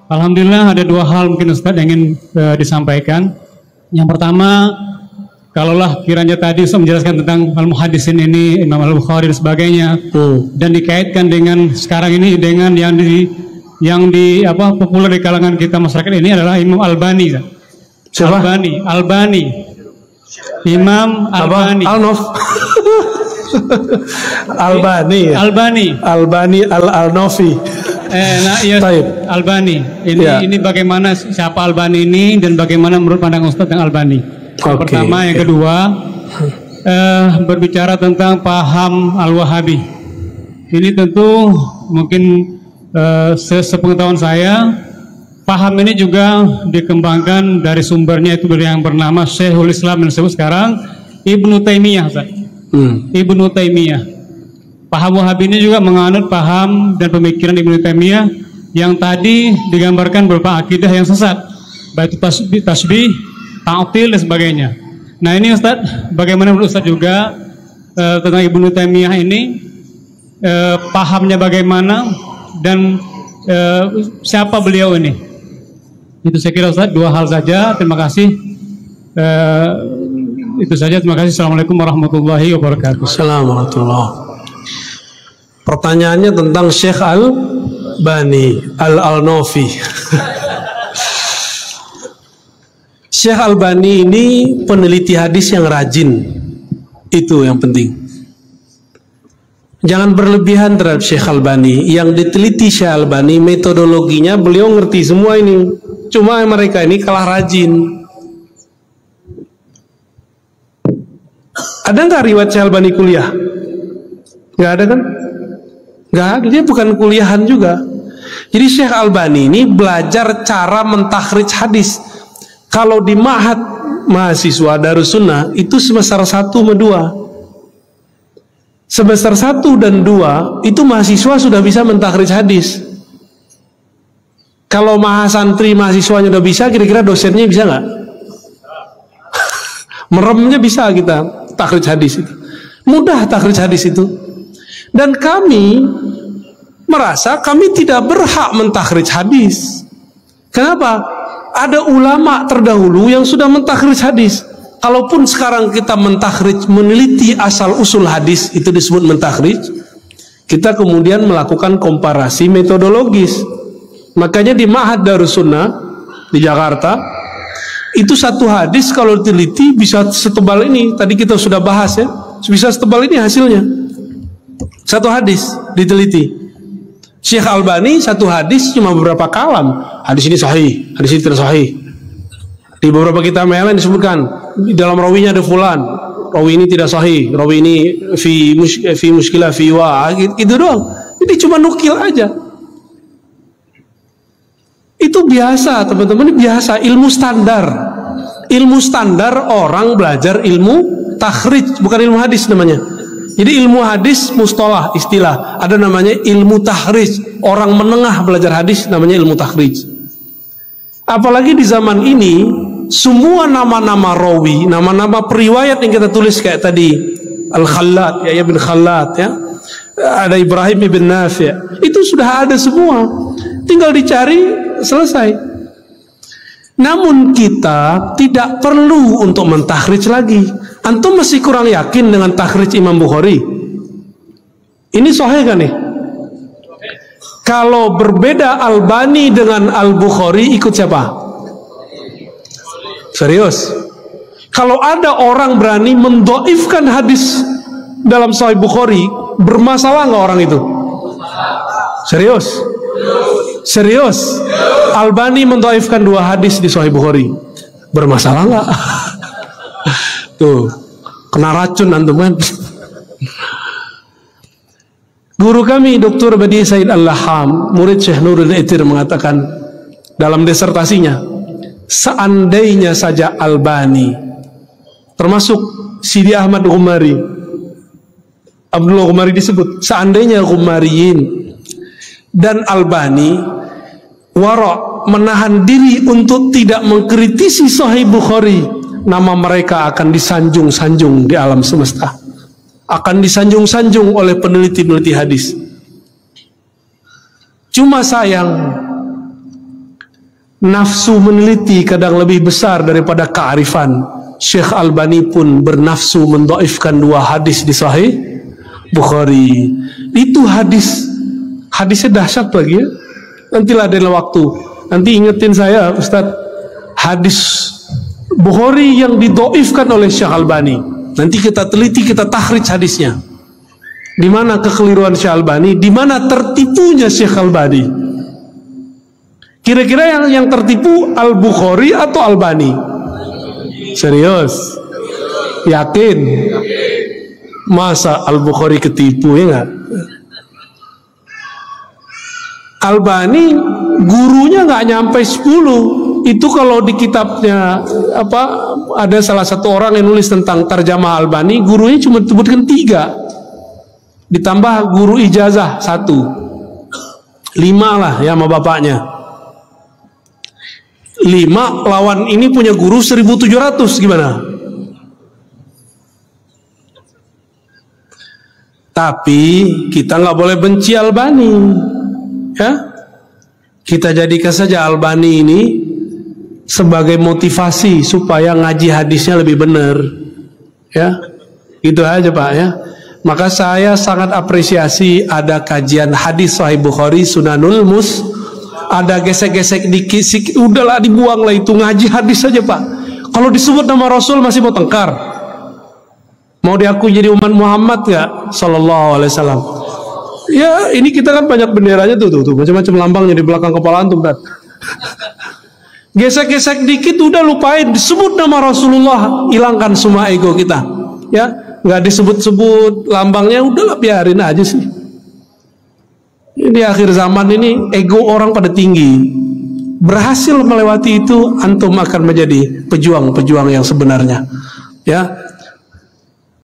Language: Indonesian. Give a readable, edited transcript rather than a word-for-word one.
Alhamdulillah ada dua hal mungkin Ustaz yang ingin disampaikan. Yang pertama, kalaulah kiranya tadi Ustaz menjelaskan tentang al-muhaddisin ini, Imam Al-Bukhari dan sebagainya, dan dikaitkan dengan sekarang ini dengan yang populer di kalangan kita masyarakat ini adalah Imam Albani. Siapa? Albani. Imam Albani. Albani Al-Nofi. Iya, Albani. Ini bagaimana siapa Albani ini dan bagaimana menurut pandangan Ustaz yang Albani? Yang pertama, yang kedua, berbicara tentang paham Al-Wahabi. Ini tentu mungkin sepengetahuan saya, paham ini juga dikembangkan dari sumbernya itu dari yang bernama Syekhul Islam yang disebut sekarang Ibnu Taimiyah. Ibnu Taimiyah. Paham Wahabi ini juga menganut paham dan pemikiran Ibnu Taimiyah yang tadi digambarkan berupa akidah yang sesat, baik itu tasbih, ta'til dan sebagainya. Nah ini Ustaz, bagaimana menurut Ustaz juga tentang Ibnu Taimiyah ini, pahamnya bagaimana dan siapa beliau ini? Itu saya kira Ustaz, dua hal saja. Terima kasih. Itu saja, terima kasih. Assalamualaikum warahmatullahi wabarakatuh. Assalamualaikum. Pertanyaannya tentang Syekh Albani Al-Nofi. Syekh Albani ini peneliti hadis yang rajin. Itu yang penting. Jangan berlebihan terhadap Syekh Albani. Yang diteliti Syekh Albani, metodologinya beliau ngerti semua ini. Cuma mereka ini kalah rajin. Ada nggak riwayat Syekh Albani kuliah? Nggak ada kan? Nggak ada, dia bukan kuliahan juga. Jadi Syekh Albani ini belajar cara mentakhrij hadis. Kalau di ma'had mahasiswa Darus Sunnah itu semester 1 sama 2. Semester 1 dan 2 itu mahasiswa sudah bisa mentakhrij hadis. Kalau mahasantri mahasiswanya udah bisa, kira-kira dosennya bisa nggak? Meremnya bisa kita takhrij hadis itu. Mudah takhrij hadis itu. Dan kami merasa kami tidak berhak mentakhrij hadis. Kenapa? Ada ulama terdahulu yang sudah mentakhrij hadis. Kalaupun sekarang kita mentakhrij, meneliti asal usul hadis, itu disebut mentakhrij. Kita kemudian melakukan komparasi metodologis. Makanya di Ma'had Darus Sunnah di Jakarta, itu satu hadis kalau diteliti bisa setebal ini. Tadi kita sudah bahas ya, bisa setebal ini hasilnya. Satu hadis diteliti. Syekh Albani satu hadis cuma beberapa kalam. Hadis ini sahih, hadis ini tidak sahih. Di beberapa kitab yang lain disebutkan di dalam rawinya ada fulan, rawi ini tidak sahih, rawi ini fi muskilah fi wa, gitu doang. Ini cuma nukil aja. Itu biasa teman-teman, ini biasa, ilmu standar. Ilmu standar orang belajar ilmu takhrij, bukan ilmu hadis namanya. Jadi ilmu hadis mustalah, istilah. Ada namanya ilmu takhrij. Orang menengah belajar hadis namanya ilmu takhrij. Apalagi di zaman ini, semua nama-nama rawi, nama-nama periwayat yang kita tulis kayak tadi, Al-Khallat, Yahya bin Khallat, ya. Ada Ibrahim bin Nafi'. Itu sudah ada semua. Tinggal dicari, selesai. Namun kita tidak perlu untuk mentakhrij lagi. Antum masih kurang yakin dengan takhrij Imam Bukhari? Ini sahih kan nih? Kalau berbeda Albani dengan Al-Bukhari, ikut siapa? Serius? Kalau ada orang berani mendoifkan hadis dalam Sahih Bukhari, bermasalah nggak orang itu? Serius? Serius? Albani mendoifkan 2 hadis di Sahih Bukhari, bermasalah nggak? Tuh, kena racun antum kan? Guru kami Dr. Badi Said Al-Laham, murid Syekh Nurul Itir, mengatakan dalam disertasinya, seandainya saja Albani, termasuk Sidi Ahmad Ghumari, Abdullah Ghumari disebut, seandainya Ghumariyin dan Albani wara' menahan diri untuk tidak mengkritisi Sahih Bukhari, nama mereka akan disanjung-sanjung di alam semesta, akan disanjung-sanjung oleh peneliti-peneliti hadis. Cuma sayang, nafsu meneliti kadang lebih besar daripada kearifan. Syekh Albani pun bernafsu mendhaifkan 2 hadis di Sahih Bukhari. Itu hadisnya dahsyat lagi ya. Nantilah ada waktu, nanti ingetin saya Ustaz, hadis Bukhari yang didhaifkan oleh Syekh Albani. Nanti kita teliti, kita takhrij hadisnya. Di mana kekeliruan Syekh Albani, di mana tertipunya Syekh Albani. Kira-kira yang tertipu Al-Bukhari atau Albani? Serius? Yakin? Masa Al-Bukhari ketipu, ya enggak? Albani gurunya nggak nyampe 10. Itu kalau di kitabnya ada salah satu orang yang nulis tentang tarjamah Albani, gurunya cuma sebutkan 3. Ditambah guru ijazah 1. 5 lah ya sama bapaknya. 5 lawan ini punya guru 1.700, gimana? Tapi kita nggak boleh benci Albani, ya. Kita jadikan saja Albani ini sebagai motivasi supaya ngaji hadisnya lebih benar, ya. Itu aja Pak ya. Maka saya sangat apresiasi ada kajian hadis Sahih Bukhari, Sunanul ada gesek-gesek dikit, udahlah dibuanglah itu, ngaji hadis saja Pak. Kalau disebut nama Rasul masih mau tengkar. Mau diaku jadi umat Muhammad nggak? Sallallahu alaihi wasallam. Ya ini kita kan banyak benderanya tuh macam-macam lambangnya di belakang kepala antum kan. Gesek-gesek dikit udah lupain, disebut nama Rasulullah, hilangkan semua ego kita. Ya, nggak disebut-sebut lambangnya, udahlah biarin aja sih. Di akhir zaman ini ego orang pada tinggi. Berhasil melewati itu, antum akan menjadi pejuang-pejuang yang sebenarnya. Ya,